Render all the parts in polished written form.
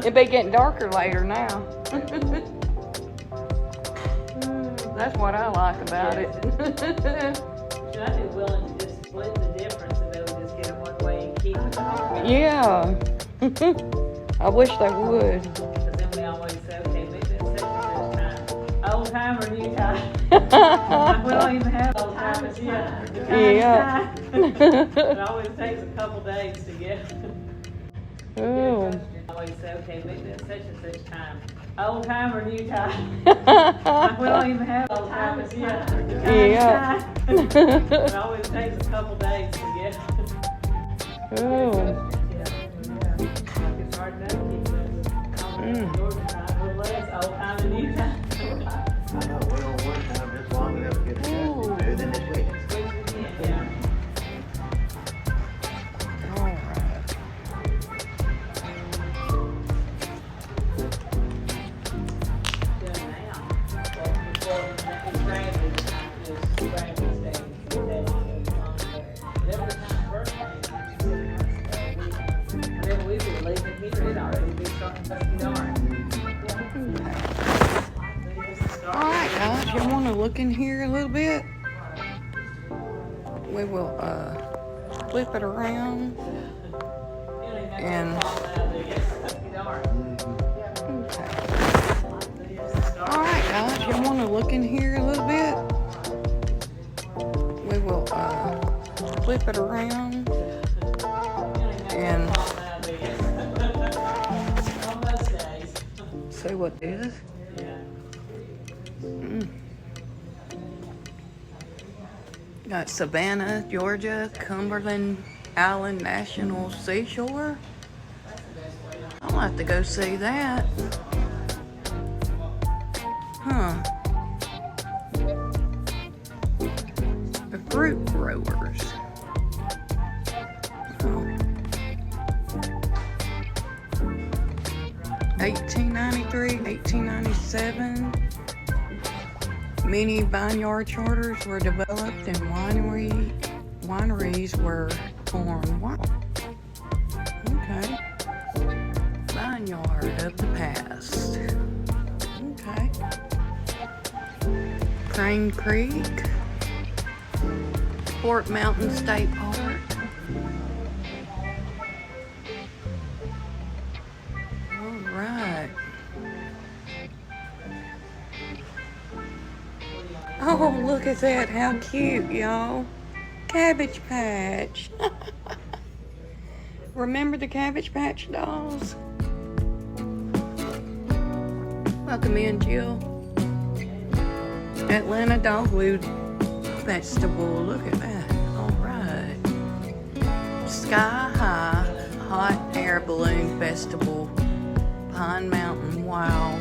It'll be getting darker later now. That's what I like about it. I'd be willing to just split the difference and they would just get it one way and keep it all. Yeah. I wish they would. Because then we always say, okay, maybe it's such and such time. Old time or new time? We don't even have old timers yet. Yeah. It always takes a couple days to get. Oh. I always say, okay, maybe it's such and such time. Old time or new time? We don't even have old timers yet. Yeah. It always takes a couple days to get. Oh. It's hard enough to keep it. Northern time, a little less old time and new time. I know, we don't work time this long enough to get it done. Better than this week. Yeah. All right. Alright guys, you want to look in here a little bit? We will flip it around and okay. Alright guys, you want to look in here a little bit? We will flip it around and see what it is. Got Savannah, Georgia, Cumberland Island National Seashore. I'll have to go see that. Huh. The fruit growers. Oh. 1893, 1897. Many vineyard charters were developed and wineries were formed. Wow. Okay. Vineyard of the past. Okay. Crane Creek. Fort Mountain State Park. All right. Oh, look at that. How cute, y'all. Cabbage Patch. Remember the Cabbage Patch dolls? Welcome in, Jill. Atlanta Dogwood Festival. Look at that. All right. Sky High Hot Air Balloon Festival. Pine Mountain. Wow.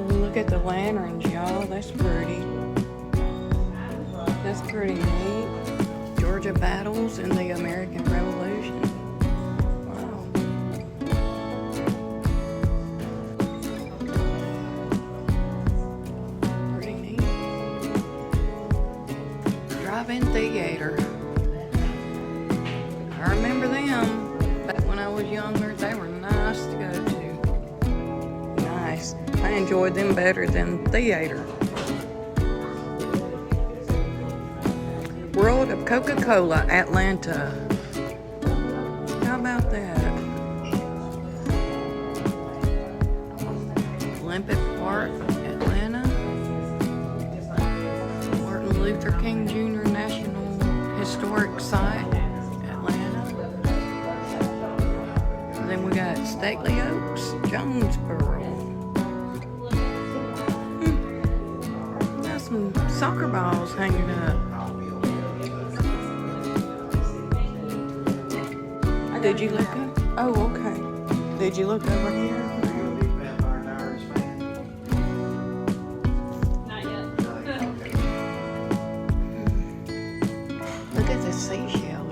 Look at the lanterns, y'all. That's pretty. That's pretty neat. Georgia battles in the American Revolution. Wow. Pretty neat. Drive-in theater. I remember them. Back when I was younger, they were nice to go to. Nice. I enjoyed them better than theater. World of Coca-Cola, Atlanta. How about that? Olympic Park, Atlanta. Martin Luther King Jr. National Historic Site, Atlanta. And then we got Stately Oaks, Jonesboro. Some soccer balls hanging up. Did you look up? Oh, okay. Did you look over here? Not yet. Look at the seashell